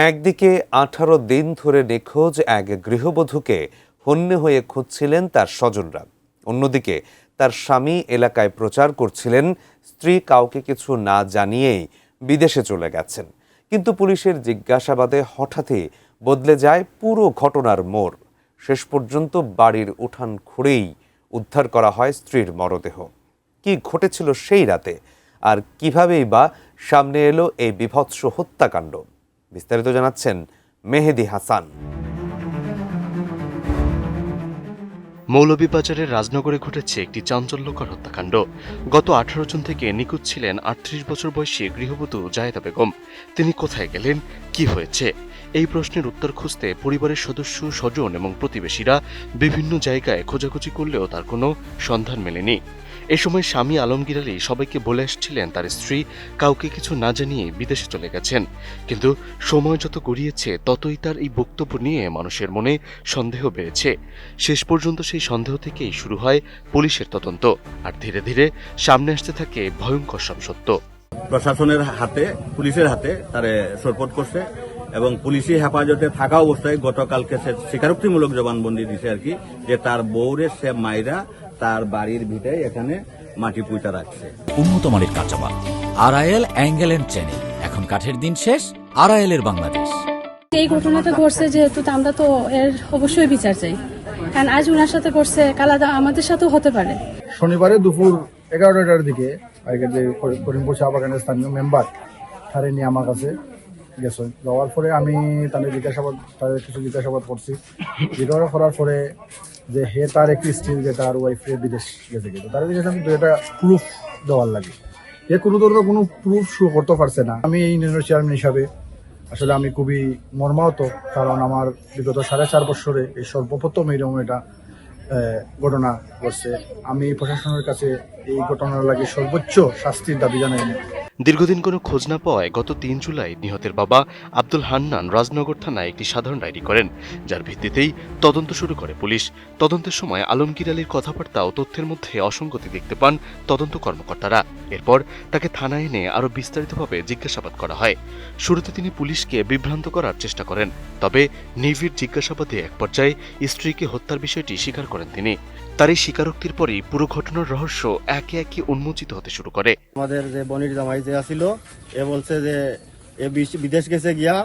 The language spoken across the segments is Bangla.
একদিকে 18 দিন ধরে নিখোঁজ এক গৃহবধূকে হন্যে হয়ে খুঁজছিলেন তার স্বজনরা, অন্যদিকে তার স্বামী এলাকায় প্রচার করছিলেন স্ত্রী কাউকে কিছু না জানিয়েই বিদেশে চলে গেছেন। কিন্তু পুলিশের জিজ্ঞাসাবাদে হঠাৎই বদলে যায় পুরো ঘটনার মোড়। শেষ পর্যন্ত বাড়ির উঠান খুঁড়েই উদ্ধার করা হয় স্ত্রীর মরদেহ। কি ঘটেছিল সেই রাতে, আর কিভাবেই বা সামনে এলো এই বীভৎস হত্যাকাণ্ড, বিস্তারিত জানাচ্ছেন মেহেদী হাসান। মৌলভীবাজারের রাজনগরে ঘটেছে একটি চাঞ্চল্যকর হত্যাকাণ্ড। গত 18 জুন থেকে নিখোঁজ ছিলেন 38 বছর বয়সী গৃহবধূ জায়েদা বেগম। তিনি কোথায় গেলেন, কি হয়েছে, এই প্রশ্নের উত্তর খুঁজতে পরিবারের সদস্য, স্বজন এবং প্রতিবেশীরা বিভিন্ন জায়গায় খোঁজাখুঁজি করলেও তার কোনো সন্ধান মেলেনি। এ সময় স্বামী আলমগীর আলী সবাইকে বলে আসছিলেন তার স্ত্রী কাউকে কিছু না জানিয়ে বিদেশে চলে গেছেন। কিন্তু সময় যত গড়িয়েছে ততই তার এই বক্তব্য নিয়ে মানুষের মনে সন্দেহ বেড়েছে। শেষ পর্যন্ত সেই সন্দেহ থেকেই শুরু হয় পুলিশের তদন্ত, আর ধীরে ধীরে সামনে আসতে থাকে ভয়ঙ্কর সব সত্য। প্রশাসনের হাতে, পুলিশের হাতে তারে সোপর্দ করছে এবং পুলিশি হেফাজতে থাকা অবস্থায় গতকালকে সে স্বীকারোক্তিমূলক জবানবন্দি দিছে আর কি, যে তার বউরে সে মাইরা তার বাড়ির ভিতরে এখানে মাটি পুঁতা রাখছে। উন্নত মানের কাঁচামাল আরআইএল অ্যাঙ্গেল এন্ড চ্যানেল, এখন কাঠের দিন শেষ, আরআইএল এর বাংলাদেশ। এই ঘটনাটা ঘটছে যেহেতু আমরা তো এর অবশ্যই বিচার চাই, কারণ আজ উনার সাথে করছে, কাল আমাদের সাথেও হতে পারে। শনিবারে দুপুর 11টার দিকে করিমপুর চা বাগানের স্থানীয় মেম্বার তারে নিয়ে আমার কাছে গেছে। যাওয়ার পরে আমি তাদের কিছু জিজ্ঞাসাবাদ করছি। জিজ্ঞাসা করার পরে যে হে তার একটি স্ত্রী যে তার ওয়াইফে বিদেশ গেছে, কিন্তু তার কাছে আমি একটা প্রুফ দেওয়ার লাগে, এ কোনো ধরনের কোনো প্রুফ শো করতে পারছে না। আমি এই ইউনিয়নের চেয়ারম্যান হিসাবে আসলে আমি খুবই মর্মাহত, কারণ আমার বিগত 4.5 বছরে এই সর্বপ্রথম এইরকম এটা ঘটনা ঘটছে। আমি প্রশাসনের কাছে এই ঘটনার লাগে সর্বোচ্চ শাস্তির দাবি জানাই। দীর্ঘদিন কোনো খোঁজ না পাওয়ায় গত 3 জুলাই নিহতের বাবা আব্দুল হান্নান রাজনগর থানায় একটি সাধারণ ডায়েরি করেন, যার ভিত্তিতেই তদন্ত শুরু করে পুলিশ। তদন্তের সময় আলমগীর আলীর কথাবার্তা ও তথ্যের মধ্যে অসঙ্গতি দেখতে পান তদন্ত কর্মকর্তারা। এরপর তাকে থানায় এনে আরও বিস্তারিতভাবে জিজ্ঞাসাবাদ করা হয়। শুরুতে তিনি পুলিশকে বিভ্রান্ত করার চেষ্টা করেন, তবে নিবিড় জিজ্ঞাসাবাদে এক পর্যায়ে স্ত্রীকে হত্যার বিষয়টি স্বীকার করেন তিনি। তার এই স্বীকারোক্তির পরই পুরো ঘটনার রহস্য একে একে উন্মোচিত হতে শুরু করে। আমাদের যে বনির জামাই যে আসিল, এ বলছে যে এ বিদেশ গেছে গিয়া,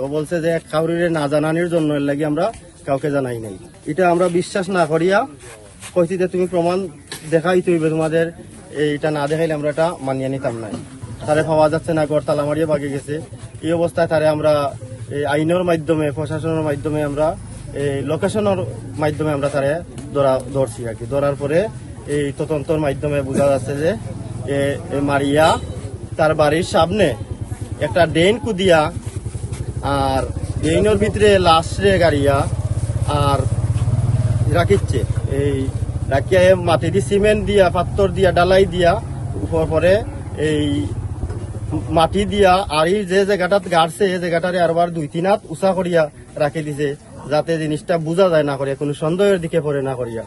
ও বলছে যে কাউরিরে না জানানোর জন্য এর লাগি আমরা কাউকে জানাই নাই। এটা আমরা বিশ্বাস না করিয়া কইছি যে তুমি প্রমাণ দেখাই তুইবে, তোমাদের এইটা না দেখাইলে আমরা এটা মানিয়ে নিতাম নাই। তারে পাওয়া যাচ্ছে না, ঘর তালা মারিয়ে বাগে গেছে। এই অবস্থায় তারে আমরা এই আইনের মাধ্যমে, প্রশাসনের মাধ্যমে, আমরা এই লোকেশনের মাধ্যমে আমরা তারে ধরছি আর কি। ধরার পরে এই তদন্তের মাধ্যমে বোঝা যাচ্ছে যে মারিয়া তার বাড়ির সামনে একটা ড্রেন কুদিয়া, আর ড্রেনের ভিতরে লাশ রে গাড়িয়া আর রাখিচ্ছে। এই রাখিয়া মাটি দিয়ে সিমেন্ট দিয়া, পাথর দিয়া, ডালাই দিয়া, পরে এই মাটি দিয়া আর এই যে জায়গাটা গাড়ছে এই জায়গাটারে আরবার 2-3 হাত উঁচা করিয়া রাখি দিছে, যাতে জিনিসটা বোঝা যায় না করিয়া, কোনো সন্দেহের দিকে পড়ে না করিয়া।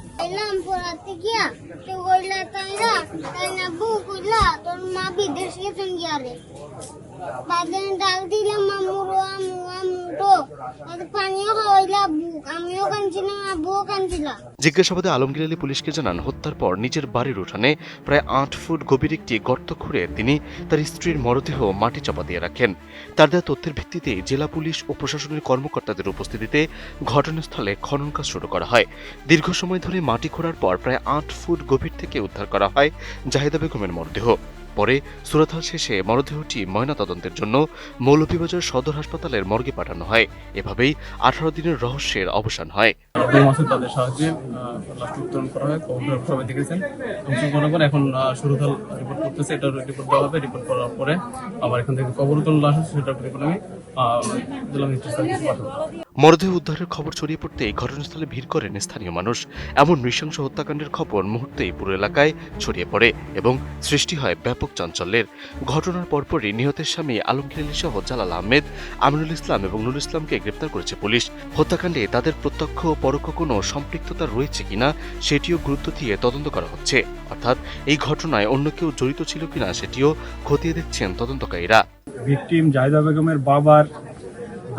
জিজ্ঞাসাবাদে আলমগীর আলী পুলিশকে জানান হত্যার পর নিজের বাড়ির উঠানে প্রায় 8 ফুট গভীর একটি গর্ত খুঁড়ে তিনি তার স্ত্রীর মরদেহ মাটি চাপা দিয়ে রাখেন। তার দেওয়া তথ্যের ভিত্তিতে জেলা পুলিশ ও প্রশাসনের কর্মকর্তাদের উপস্থিতিতে ঘটনাস্থলে খনন কাজ শুরু করা হয়। দীর্ঘ সময় ধরে মাটি খোঁড়ার পর প্রায় 8 ফুট গভীর থেকে উদ্ধার করা হয় জাহেদা বেগমের মরদেহ। পরে সুরাতহাল শেষে মরদেহটি ময়নাতদন্তের জন্য মৌলভীবাজার সদর হাসপাতালের মর্গে পাঠানো হয়। এভাবেই 18 দিনের রহস্যের অবসান হয়। তাদের সাহায্যে লাশ উত্তোলন করা হয়। সবাই দেখেছেন করার পর এখন সুরাতহাল রিপোর্ট করতেছে, এটা রিপোর্ট দেওয়া হবে। রিপোর্ট করার পরে আবার এখান থেকে কবর উত্তোলন লাশ আছে, সেটা রিপোর্ট আমি জেলা ম্যাজিস্ট্রেট স্যারকে পাঠাবো। মরদেহ উদ্ধারের খবর ছড়িয়ে পড়তেই ঘটনাস্থলে ভিড় করেন স্থানীয় মানুষ। এমন নৃশংস হত্যাকাণ্ডের খবর মুহূর্তেই পুরো এলাকায় ছড়িয়ে পড়ে এবং সৃষ্টি হয় ব্যাপক চাঞ্চল্যের। ঘটনার পরপরই নিহতের স্বামী আলমগীর আলী সহ জালাল আহমেদ, আমিনুল ইসলাম এবং নুরুল ইসলামকে গ্রেপ্তার করেছে পুলিশ। হত্যাকাণ্ডে তাদের প্রত্যক্ষ ও পরোক্ষ কোনো সম্পৃক্ততা রয়েছে কিনা সেটিও গুরুত্ব দিয়ে তদন্ত করা হচ্ছে, অর্থাৎ এই ঘটনায় অন্য কেউ জড়িত ছিল কিনা সেটিও খতিয়ে দেখছেন তদন্তকারীরা। ভিকটিম জাহেদা বেগমের বাবার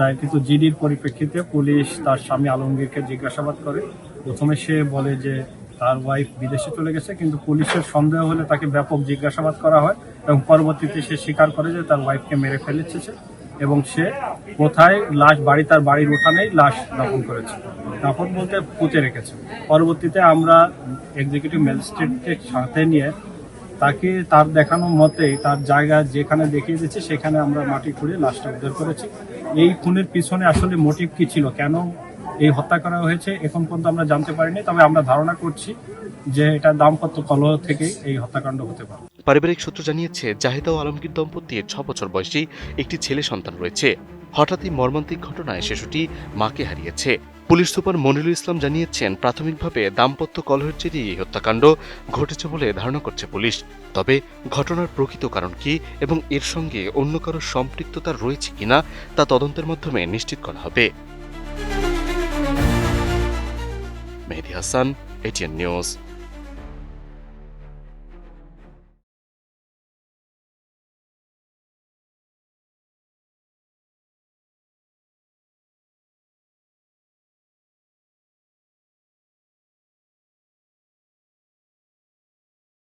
দায়েরকৃত জিডির পরিপ্রেক্ষিতে পুলিশ তার স্বামী আলমগীরকে জিজ্ঞাসাবাদ করে। প্রথমে সে বলে যে তার ওয়াইফ বিদেশে চলে গেছে, কিন্তু পুলিশের সন্দেহ হলে তাকে ব্যাপক জিজ্ঞাসাবাদ করা হয় এবং পরবর্তীতে সে স্বীকার করে যে তার ওয়াইফকে মেরে ফেলেছে এবং সে কোথায় লাশ তার বাড়ির উঠানেই লাশ দাফন করেছে। দাফন বলতে পুঁতে রেখেছে। পরবর্তীতে আমরা এক্সিকিউটিভ ম্যাজিস্ট্রেটের সাথে নিয়ে তাকে তার দেখানো মতেই তার জায়গা যেখানে দেখিয়ে দিচ্ছে সেখানে আমরা মাটি খুঁড়ে লাশটা উদ্ধার করেছি। এই খুনের পিছনে আসলে মোটিভ কি ছিল, কেন এই হত্যা করা হয়েছে এখন পর্যন্ত আমরা জানতে পারিনি, তবে আমরা ধারণা করছি যে এটা দাম্পত্য কলহ থেকেই এই হত্যাকাণ্ড হতে পারে। পারিবারিক সূত্র জানিয়েছে, জাহিদা ও আলমগীর দম্পতির 6 বছর বয়সী একটি ছেলে সন্তান রয়েছে। হঠাৎই মর্মান্তিক ঘটনায় শিশুটি মাকে হারিয়েছে। পুলিশ সুপার মনিরুল ইসলাম জানিয়েছেন, প্রাথমিকভাবে দাম্পত্য কলহের জেরেই এই হত্যাকাণ্ড ঘটেছে বলে ধারণা করছে পুলিশ। তবে ঘটনার প্রকৃত কারণ কি এবং এর সঙ্গে অন্য কারো সম্পৃক্ততা রয়েছে কিনা তা তদন্তের মাধ্যমে নিশ্চিত করা হবে। মেহেদী হাসান, এটিএন নিউজ।